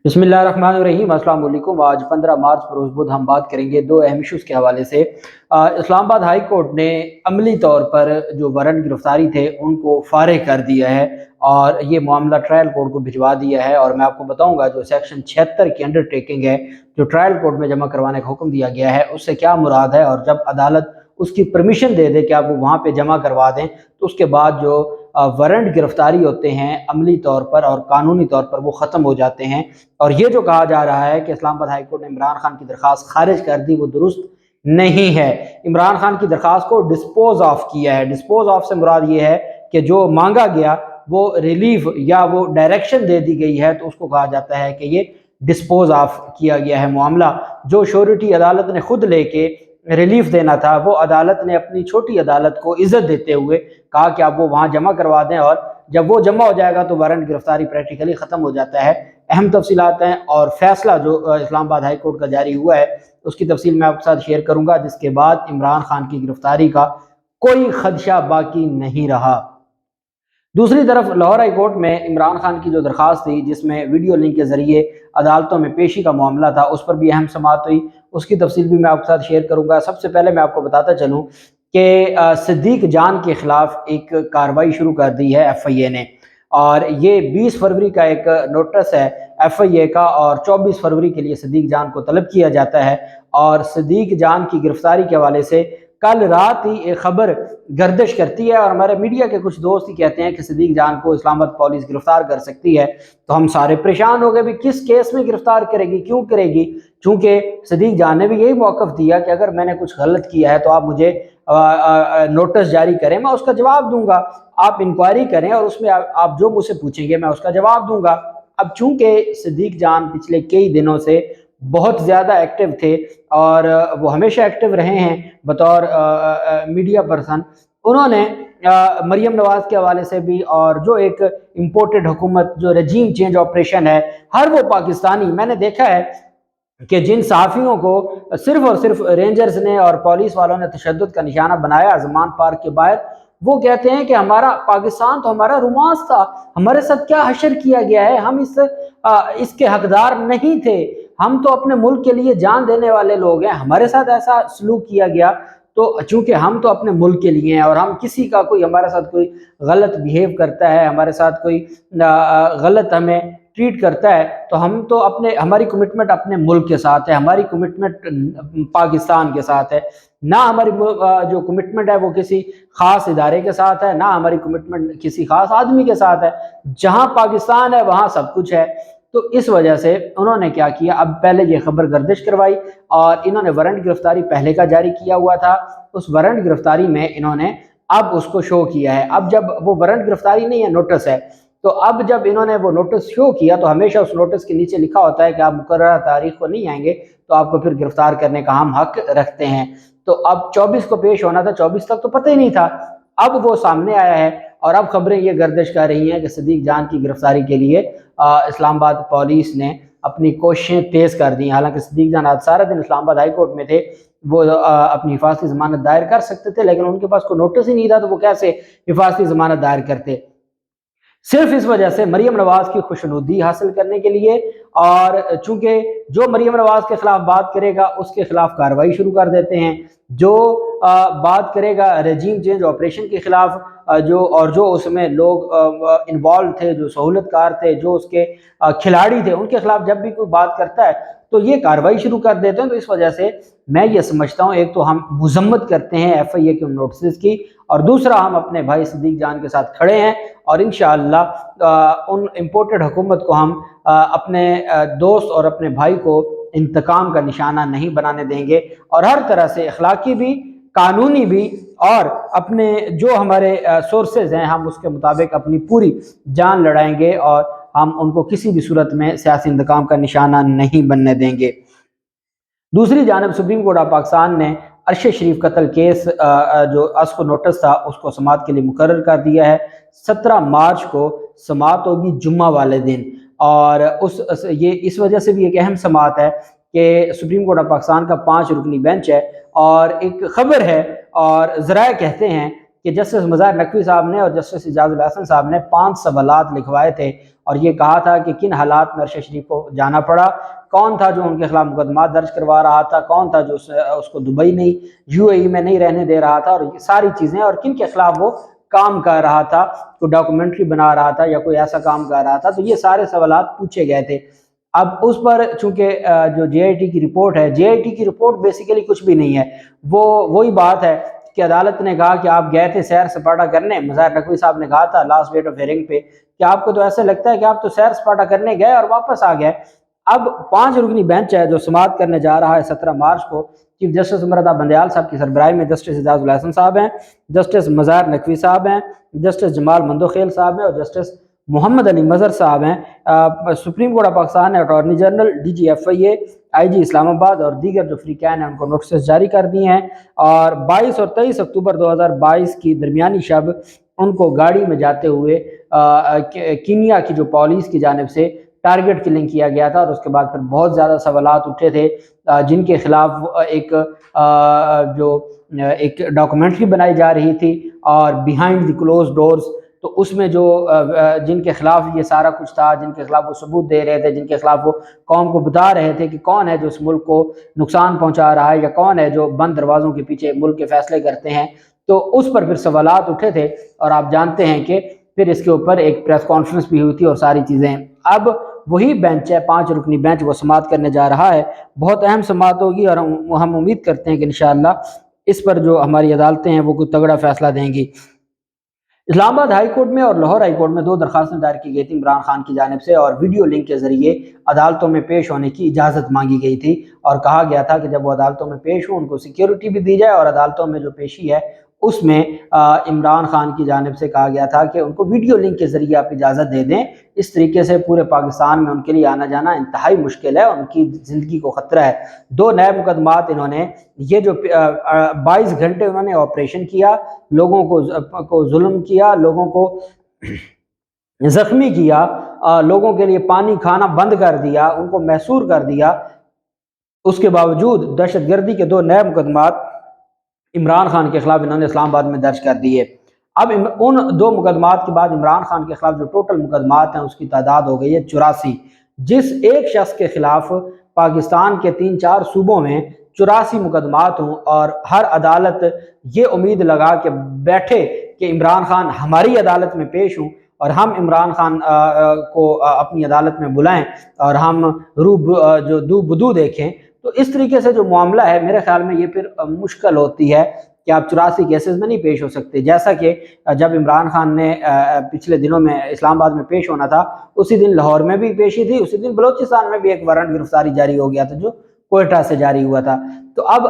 बिस्मिल्लाहिर्रहमानिर्रहीम। अस्सलाम वालेकुम। आज 15 मार्च बरोज़ बुध हम बात करेंगे दो अहम इशूज़ के हवाले से। इस्लामाबाद हाई कोर्ट ने अमली तौर पर जो वारंट गिरफ्तारी थे उनको फ़ारिग कर दिया है और ये मामला ट्रायल कोर्ट को भिजवा दिया है। और मैं आपको बताऊंगा जो सेक्शन 76 की अंडरटेकिंग है जो ट्रायल कोर्ट में जमा करवाने का हुक्म दिया गया है उससे क्या मुराद है, और जब अदालत उसकी परमिशन दे दे कि आप वो वहाँ पे जमा करवा दें तो उसके बाद जो वारंट गिरफ्तारी होते हैं अमली तौर पर और कानूनी तौर पर वो ख़त्म हो जाते हैं। और ये जो कहा जा रहा है कि इस्लामाबाद हाई कोर्ट ने इमरान खान की दरख्वास्त खारिज कर दी, वो दुरुस्त नहीं है। इमरान खान की दरख्वास्त को डिस्पोज ऑफ किया है। डिस्पोज ऑफ से मुराद ये है कि जो मांगा गया वो रिलीफ या वो डायरेक्शन दे दी गई है तो उसको कहा जाता है कि ये डिस्पोज ऑफ किया गया है मामला। जो श्योरिटी अदालत ने खुद लेके रिलीफ देना था वो अदालत ने अपनी छोटी अदालत को इज्जत देते हुए कहा कि आप वो वहाँ जमा करवा दें, और जब वो जमा हो जाएगा तो वारंट गिरफ्तारी प्रैक्टिकली ख़त्म हो जाता है। अहम तफसीलात हैं और फैसला जो इस्लामाबाद हाई कोर्ट का जारी हुआ है उसकी तफसील मैं आपके साथ शेयर करूंगा, जिसके बाद इमरान खान की गिरफ्तारी का कोई खदशा बाकी नहीं रहा। दूसरी तरफ लाहौर हाई कोर्ट में इमरान खान की जो दरख्वास्त थी जिसमें वीडियो लिंक के ज़रिए अदालतों में पेशी का मामला था उस पर भी अहम समाअत हुई, उसकी तफसील भी मैं आपके साथ शेयर करूंगा। सबसे पहले मैं आपको बताता चलूँ कि सिद्दीक जान के ख़िलाफ़ एक कार्रवाई शुरू कर दी है FIA ने, और ये 20 फरवरी का एक नोटिस है FIA का, और 24 फरवरी के लिए सिद्दीक जान को तलब किया जाता है। और सिद्दीक जान की गिरफ्तारी के हवाले से कल रात ही एक खबर गर्दिश करती है और हमारे मीडिया के कुछ दोस्त ही कहते हैं कि सिद्दीक जान को इस्लामाबाद पुलिस गिरफ्तार कर सकती है। तो हम सारे परेशान हो गए भी किस केस में गिरफ्तार करेगी, क्यों करेगी, चूँकि सिद्दीक जान ने भी यही मौक़िफ़ दिया कि अगर मैंने कुछ गलत किया है तो आप मुझे नोटिस जारी करें, मैं उसका जवाब दूंगा। आप इंक्वायरी करें और उसमें आप जो मुझसे पूछेंगे मैं उसका जवाब दूंगा। अब चूंकि सिद्दीक जान पिछले कई दिनों से बहुत ज़्यादा एक्टिव थे और वो हमेशा एक्टिव रहे हैं बतौर मीडिया पर्सन, उन्होंने मरीम नवाज़ के हवाले से भी और जो एक इम्पोर्टेड हुकूमत जो रजीम चेंज ऑपरेशन है, हर वो पाकिस्तानी मैंने देखा है कि जिन सहाफ़ियों को सिर्फ और सिर्फ रेंजर्स ने और पुलिस वालों ने तशद्दुद का निशाना बनाया ज़मान पार्क के बाहर, वो कहते हैं कि हमारा पाकिस्तान तो हमारा रोमांस था, हमारे साथ क्या हशर किया गया है, हम इसके हकदार नहीं थे, हम तो अपने मुल्क के लिए जान देने वाले लोग हैं, हमारे साथ ऐसा सलूक किया गया। तो चूंकि हम तो अपने मुल्क के लिए हैं और हम किसी का कोई हमारे साथ कोई गलत बिहेव करता है, हमारे साथ कोई गलत हमें ट्रीट करता है तो हम तो हमारी कमिटमेंट अपने मुल्क के साथ है, हमारी कमिटमेंट पाकिस्तान के साथ है, ना हमारी जो कमिटमेंट है वो किसी खास इदारे के साथ है, ना हमारी कमिटमेंट किसी खास आदमी के साथ है। जहां पाकिस्तान है वहां सब कुछ है। तो इस वजह से उन्होंने क्या किया, अब पहले ये खबर गर्दिश करवाई और इन्होंने वारंट गिरफ्तारी पहले का जारी किया हुआ था, उस वारंट गिरफ्तारी में इन्होंने अब उसको शो किया है। अब जब वो वारंट गिरफ्तारी नहीं है, नोटिस है, तो अब जब इन्होंने वो नोटिस शो किया तो हमेशा उस नोटिस के नीचे लिखा होता है कि आप मुकर्रर तारीख को नहीं आएंगे तो आपको फिर गिरफ्तार करने का हम हक रखते हैं। तो अब 24 को पेश होना था, 24 तक तो पता ही नहीं था, अब वो सामने आया है और अब खबरें ये गर्दिश कर रही हैं कि सिद्दीक जान की गिरफ्तारी के लिए इस्लामाबाद पुलिस ने अपनी कोशिशें तेज़ कर दी। हालांकि सिद्दीक जान आज सारा दिन इस्लामाबाद हाई कोर्ट में थे, वो अपनी हिफाजती ज़मानत दायर कर सकते थे लेकिन उनके पास कोई नोटिस ही नहीं था, तो वो कैसे हिफाजती ज़मानत दायर करते। सिर्फ इस वजह से मरीम नवाज की खुशनुदी हासिल करने के लिए, और चूंकि जो मरीम नवाज के खिलाफ बात करेगा उसके खिलाफ कार्रवाई शुरू कर देते हैं, जो बात करेगा रजीम चेंज ऑपरेशन के खिलाफ जो उसमें लोग इन्वॉल्व थे, जो सहूलतकार थे, जो उसके खिलाड़ी थे, उनके खिलाफ जब भी कोई बात करता है तो ये कार्रवाई शुरू कर देते हैं। तो इस वजह से मैं ये समझता हूँ, एक तो हम मजम्मत करते हैं FIA के उन नोटिस की, और दूसरा हम अपने भाई सिद्दीक जान के साथ खड़े हैं और इंशाअल्लाह उन इम्पोर्टेड हुकूमत को हम अपने दोस्त और अपने भाई को इंतकाम का निशाना नहीं बनाने देंगे, और हर तरह से अखलाकी भी, कानूनी भी, और अपने जो हमारे सोर्सेज हैं हम उसके मुताबिक अपनी पूरी जान लड़ाएंगे और हम उनको किसी भी सूरत में सियासी इंतकाम का निशाना नहीं बनने देंगे। दूसरी जानब सुप्रीम कोर्ट ऑफ पाकिस्तान ने अरशद शरीफ कत्ल केस जो अस्को नोटिस था उसको समाअत के लिए मुकर्रर कर दिया है। 17 मार्च को समाअत होगी जुम्मा वाले दिन, और ये इस वजह से भी एक अहम समाअत है कि सुप्रीम कोर्ट ऑफ पाकिस्तान का 5 रुकनी बेंच है, और एक खबर है और ज़राए कहते हैं کہ جسٹس مظاہر نقوی صاحب نے اور جسٹس اعجاز الحسن صاحب نے 5 سوالات لکھوائے تھے اور یہ کہا تھا کہ کن حالات میں ارشد شریف کو جانا پڑا، کون تھا جو ان کے خلاف مقدمات درج کروا رہا تھا، کون تھا جو اس کو دبئی نہیں UAE میں نہیں رہنے دے رہا تھا، اور یہ ساری چیزیں، اور کن کے خلاف وہ کام کر رہا تھا، کوئی ڈاکومنٹری بنا رہا تھا یا کوئی ایسا کام کر رہا تھا، تو یہ سارے سوالات پوچھے گئے تھے۔ اب اس پر چونکہ جو JIT کی رپورٹ ہے، JIT کی رپورٹ بیسیکلی کچھ بھی نہیں ہے، وہ وہی بات ہے کہ عدالت نے کہا کہ آپ گئے تھے سیر سپاٹا کرنے، مظاہر نقوی صاحب نے کہا تھا لاسٹ ڈیٹ آف ہیئرنگ پہ کہ آپ کو تو ایسا لگتا ہے کہ آپ تو سیر سپاٹا کرنے گئے اور واپس آ گئے۔ اب 5 رکنی بینچ ہے جو سماعت کرنے جا رہا ہے 17 مارچ کو، چیف جسٹس عمر رضا بندیال صاحب کی سربراہی میں جسٹس اعجاز الحسن صاحب ہیں، جسٹس مظاہر نقوی صاحب ہیں، جسٹس جمال مندوخیل صاحب ہیں اور جسٹس محمد علی مظہر صاحب ہیں۔ سپریم کورٹ آف پاکستان نے attorney general, DG FIA، IG اسلام آباد اور دیگر جو فریقین ہیں ان کو نوٹسز جاری کر دی ہیں، اور 22 اور 23 اکتوبر 2022 کی درمیانی شب ان کو گاڑی میں جاتے ہوئے کینیا کی جو پولیس کی جانب سے ٹارگٹ کلنگ کیا گیا تھا، اور اس کے بعد پھر بہت زیادہ سوالات اٹھے تھے جن کے خلاف ایک ڈاکومنٹری بنائی جا رہی تھی اور بیہائنڈ دی کلوز ڈورز، تو اس میں جو جن کے خلاف یہ سارا کچھ تھا، جن کے خلاف وہ ثبوت دے رہے تھے، جن کے خلاف وہ قوم کو بتا رہے تھے کہ کون ہے جو اس ملک کو نقصان پہنچا رہا ہے یا کون ہے جو بند دروازوں کے پیچھے ملک کے فیصلے کرتے ہیں، تو اس پر پھر سوالات اٹھے تھے، اور آپ جانتے ہیں کہ پھر اس کے اوپر ایک پریس کانفرنس بھی ہوئی تھی اور ساری چیزیں۔ اب وہی بینچ ہے، 5 رکنی بینچ، وہ سماعت کرنے جا رہا ہے، بہت اہم سماعت ہوگی، اور ہم امید کرتے ہیں کہ انشاءاللہ اس پر جو ہماری عدالتیں ہیں وہ کوئی تگڑا فیصلہ دیں گی۔ اسلام آباد ہائی کورٹ میں اور لاہور ہائی کورٹ میں 2 درخواستیں دائر کی گئی تھی عمران خان کی جانب سے، اور ویڈیو لنک کے ذریعے عدالتوں میں پیش ہونے کی اجازت مانگی گئی تھی، اور کہا گیا تھا کہ جب وہ عدالتوں میں پیش ہوں ان کو سیکیورٹی بھی دی جائے، اور عدالتوں میں جو پیشی ہے اس میں عمران خان کی جانب سے کہا گیا تھا کہ ان کو ویڈیو لنک کے ذریعے آپ اجازت دے دیں۔ اس طریقے سے پورے پاکستان میں ان کے لیے آنا جانا انتہائی مشکل ہے، ان کی زندگی کو خطرہ ہے۔ 2 نئے مقدمات انہوں نے، یہ جو 22 گھنٹے انہوں نے آپریشن کیا، لوگوں کو ظلم کیا، لوگوں کو زخمی کیا، لوگوں کے لیے پانی کھانا بند کر دیا، ان کو محصور کر دیا، اس کے باوجود دہشت گردی کے 2 نئے مقدمات عمران خان کے خلاف انہوں نے اسلام آباد میں درج کر دیے۔ اب ان 2 مقدمات کے بعد عمران خان کے خلاف جو ٹوٹل مقدمات ہیں اس کی تعداد ہو گئی ہے 84۔ جس ایک شخص کے خلاف پاکستان کے 3-4 صوبوں میں 84 مقدمات ہوں، اور ہر عدالت یہ امید لگا کے بیٹھے کہ عمران خان ہماری عدالت میں پیش ہوں اور ہم عمران خان کو اپنی عدالت میں بلائیں اور ہم دو بدو دیکھیں، تو اس طریقے سے جو معاملہ ہے میرے خیال میں یہ پھر مشکل ہوتی ہے کہ آپ 84 کیسز میں نہیں پیش ہو سکتے۔ جیسا کہ جب عمران خان نے پچھلے دنوں میں اسلام آباد میں پیش ہونا تھا، اسی دن لاہور میں بھی پیشی تھی، اسی دن بلوچستان میں بھی ایک وارنٹ گرفتاری جاری ہو گیا تھا جو کوئٹہ سے جاری ہوا تھا۔ تو اب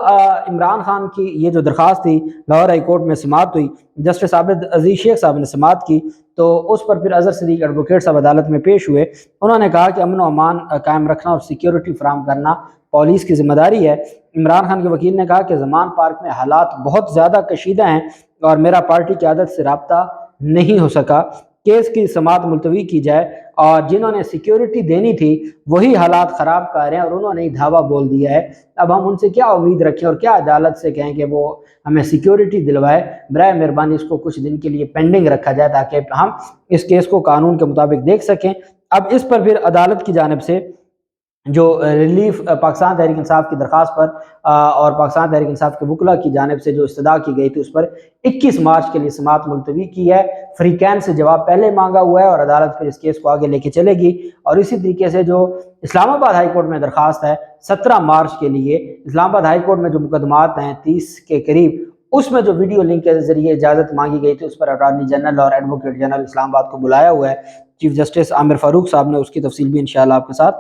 عمران خان کی یہ جو درخواست تھی لاہور ہائی کورٹ میں سماعت ہوئی، جسٹس عابد عزیز شیخ صاحب نے سماعت کی، تو اس پر پھر اظہر صدیق ایڈوکیٹ صاحب عدالت میں پیش ہوئے۔ انہوں نے کہا کہ امن و امان قائم رکھنا اور سیکیورٹی فراہم کرنا پولیس کی ذمہ داری ہے۔ عمران خان کے وکیل نے کہا کہ زمان پارک میں حالات بہت زیادہ کشیدہ ہیں اور میرا پارٹی قیادت سے رابطہ نہیں ہو سکا، کیس کی سماعت ملتوی کی جائے، اور جنہوں نے سیکیورٹی دینی تھی وہی حالات خراب کر رہے ہیں اور انہوں نے دھاوا بول دیا ہے۔ اب ہم ان سے کیا امید رکھیں اور کیا عدالت سے کہیں کہ وہ ہمیں سیکیورٹی دلوائے؟ برائے مہربانی اس کو کچھ دن کے لیے پینڈنگ رکھا جائے تاکہ ہم اس کیس کو قانون کے مطابق دیکھ سکیں۔ اب اس پر پھر عدالت کی جانب سے جو ریلیف پاکستان تحریک انصاف کی درخواست پر اور پاکستان تحریک انصاف کے وکلاء کی جانب سے جو استدعا کی گئی تھی اس پر 21 مارچ کے لیے سماعت ملتوی کی ہے۔ فریقین سے جواب پہلے مانگا ہوا ہے اور عدالت پھر اس کیس کو آگے لے کے چلے گی، اور اسی طریقے سے جو اسلام آباد ہائی کورٹ میں درخواست ہے 17 مارچ کے لیے، اسلام آباد ہائی کورٹ میں جو مقدمات ہیں 30 کے قریب، اس میں جو ویڈیو لنک کے ذریعے اجازت مانگی گئی تھی اس پر اٹارنی جنرل اور ایڈوکیٹ جنرل اسلام آباد کو بلایا ہوا ہے۔ چیف جسٹس عامر فاروق صاحب نے اس کی تفصیل بھی انشاءاللہ آپ کے ساتھ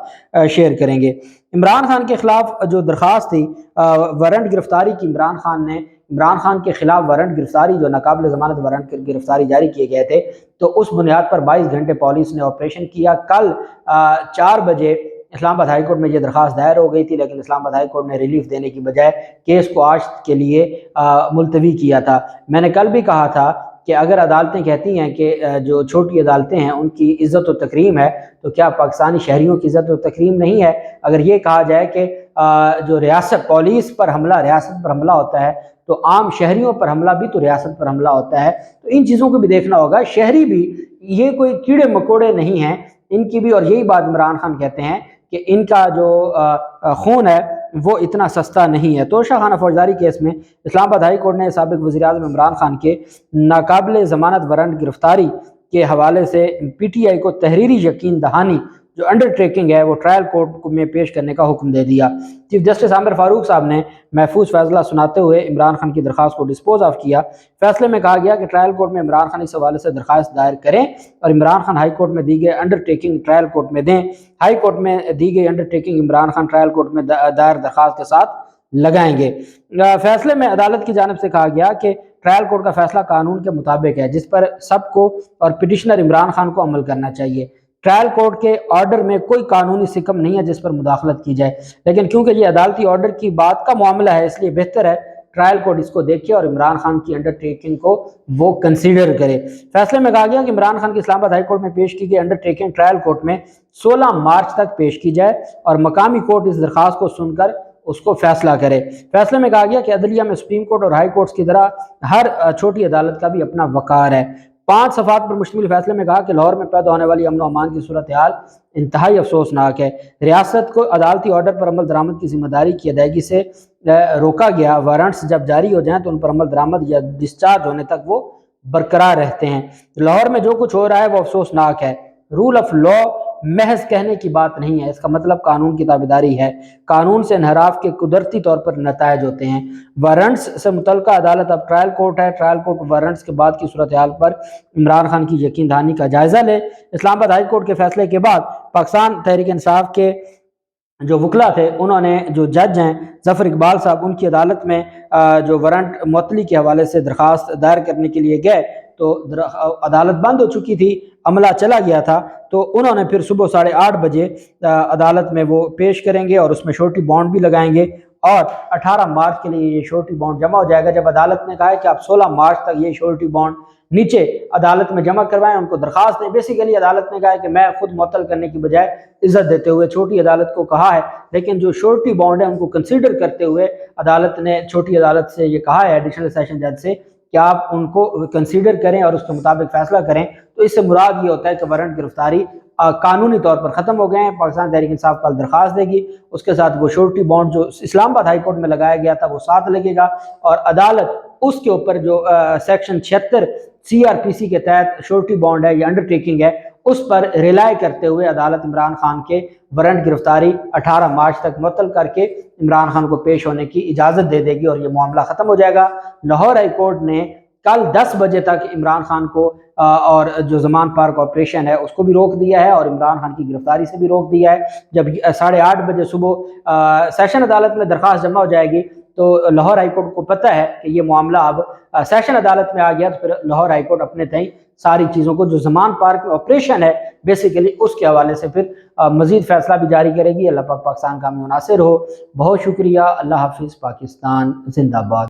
شیئر کریں گے۔ عمران خان کے خلاف جو درخواست تھی وارنٹ گرفتاری کی، عمران خان کے خلاف وارنٹ گرفتاری جو ناقابل ضمانت وارنٹ گرفتاری جاری کیے گئے تھے، تو اس بنیاد پر 22 گھنٹے پولیس نے آپریشن کیا۔ کل 4 بجے اسلام آباد ہائی کورٹ میں یہ درخواست دائر ہو گئی تھی، لیکن اسلام آباد ہائی کورٹ نے ریلیف دینے کی بجائے کیس کو آج کے لیے ملتوی کیا تھا۔ میں نے کل بھی کہا تھا کہ اگر عدالتیں کہتی ہیں کہ جو چھوٹی عدالتیں ہیں ان کی عزت و تکریم ہے، تو کیا پاکستانی شہریوں کی عزت و تکریم نہیں ہے؟ اگر یہ کہا جائے کہ जो रियासत पुलिस पर हमला रियासत पर हमला होता है, तो आम शहरियों पर हमला भी तो रियासत पर हमला होता है। तो इन चीज़ों को भी देखना होगा। शहरी भी ये कोई कीड़े मकोड़े नहीं हैं, इनकी भी, और यही बात इमरान खान कहते हैं कि इनका जो खून है वो इतना सस्ता नहीं है। तो शाहखाना फौजदारी केस में इस्लामाबाद हाई कोर्ट ने साबिक वज़ीर-ए-आज़म इमरान खान के नाकाबिल ज़मानत वारंट गिरफ्तारी के हवाले से PTI को तहरीरी यकीन दहानी जो अंडरटेकिंग है वो ट्रायल कोर्ट में पेश करने का हुक्म दे दिया। चीफ जस्टिस आमिर फारूक साहब ने महफूज फैसला सुनाते हुए इमरान खान की दरख्वास्त को डिस्पोज ऑफ किया। फैसले में कहा गया कि ट्रायल कोर्ट में इमरान खान इस हवाले से दरख्वास्त दायर करें और इमरान खान हाई कोर्ट में दी गई अंडरटेकिंग ट्रायल कोर्ट में दें। हाई कोर्ट में दी गई undertaking Imran Khan trial court में दायर दरख्वास्त के साथ लगाएंगे। फैसले में अदालत की जानिब से कहा गया कि ट्रायल कोर्ट का फैसला कानून के मुताबिक है, जिस पर सबको और पिटिशनर इमरान खान को अमल करना चाहिए। ट्रायल कोर्ट के ऑर्डर में कोई कानूनी सिकम नहीं है जिस पर मुदाखलत की जाए, लेकिन क्योंकि ये अदालती ऑर्डर की बात का मामला है, इसलिए बेहतर है ट्रायल कोर्ट इसको देखे और इमरान खान की अंडरटेकिंग को वो कंसीडर करे। फैसले में कहा गया कि इमरान खान की इस्लामाबाद हाई कोर्ट में पेश की गई अंडरटेकिंग ट्रायल कोर्ट में 16 मार्च तक पेश की जाए और मकामी कोर्ट इस दरख्वास्त को सुनकर उसको फैसला करे। फैसले में कहा गया कि अदलिया में सुप्रीम कोर्ट और हाई कोर्ट्स की तरह हर छोटी अदालत का भी अपना वकार है। 5 सफ़ात पर मुश्तमिल फैसले में कहा कि लाहौर में पैदा होने वाली अमन व अमान की सूरत हाल इंतहाई अफसोसनाक है। रियासत को अदालती ऑर्डर पर अमल दरामद की जिम्मेदारी की अदायगी से रोका गया। वारंट्स जब जारी हो जाएं तो उन पर अमल दरामद या डिस्चार्ज होने तक वो बरकरार रहते हैं। लाहौर में जो कुछ हो रहा है वो अफसोसनाक है। रूल ऑफ लॉ महज कहने की बात नहीं है, इसका मतलब कानून की ताबेदारी है। कानून से इनहराफ के कुदरती तौर पर नतायज होते हैं। वारंट्स से मुतल्लिका अदालत अब ट्रायल कोर्ट है। ट्रायल कोर्ट वारंट्स के बाद की सूरत हाल पर इमरान खान की यकीन दहानी का जायजा ले। इस्लामाबाद हाई कोर्ट के फैसले के बाद पाकिस्तान तहरीक इंसाफ के जो वकला थे, उन्होंने जो जज हैं जफ़र इकबाल साहब, उनकी अदालत में जो वारंट मुअत्तली के हवाले से दरख्वास्त दायर करने के लिए गए तो अदालत बंद हो चुकी थी, अमला चला गया था। तो उन्होंने फिर सुबह 8:30 बजे अदालत में वो पेश करेंगे और उसमें श्योरिटी बॉन्ड भी लगाएंगे और 18 मार्च के लिए ये श्योरिटी बॉन्ड जमा हो जाएगा। जब अदालत ने कहा है कि आप 16 मार्च तक ये श्योरिटी बॉन्ड नीचे अदालत में जमा करवाएं, उनको दरख्वास्त दें। बेसिकली अदालत ने कहा है कि मैं खुद मुअत्तल करने की बजाय इज्जत देते हुए छोटी अदालत को कहा है, लेकिन जो श्योरिटी बॉन्ड है उनको कंसीडर करते हुए अदालत ने छोटी अदालत से ये कहा है, एडिशनल सेशन जज से, कि आप उनको कंसीडर करें और उसके मुताबिक फैसला करें। तो इससे मुराद ये होता है कि वारंट गिरफ्तारी कानूनी तौर पर ख़त्म हो गए हैं। पाकिस्तान तहरीक इंसाफ कल दरख्वास्त देगी, उसके साथ वो श्योरिटी बॉन्ड जो इस्लामाबाद हाई कोर्ट में लगाया गया था वो साथ लगेगा और अदालत उसके ऊपर जो सेक्शन 76 CRPC के तहत श्योरिटी बॉन्ड है या अंडरटेकिंग है, उस पर रिलाई करते हुए अदालत इमरान खान के वारंट गिरफ्तारी 18 मार्च तक मुअत्तल करके इमरान खान को पेश होने की इजाज़त दे देगी और ये मामला ख़त्म हो जाएगा। लाहौर हाई कोर्ट ने कल 10 बजे तक इमरान खान को और जो ज़मान पार्क ऑपरेशन है उसको भी रोक दिया है और इमरान खान की गिरफ्तारी से भी रोक दिया है। जब 8:30 बजे सुबह सेशन अदालत में दरख्वास्त जमा हो जाएगी तो लाहौर हाई कोर्ट को पता है कि ये मामला अब सेशन अदालत में आ गया, तो फिर लाहौर हाई कोर्ट अपने तय सारी चीज़ों को जो ज़मान पार्क में ऑपरेशन है बेसिकली उसके हवाले से फिर मज़ीद फैसला भी जारी करेगी। अल्लाह पाक पाकिस्तान का मुनासिर हो। बहुत शुक्रिया। अल्लाह हाफिज़। पाकिस्तान जिंदाबाद।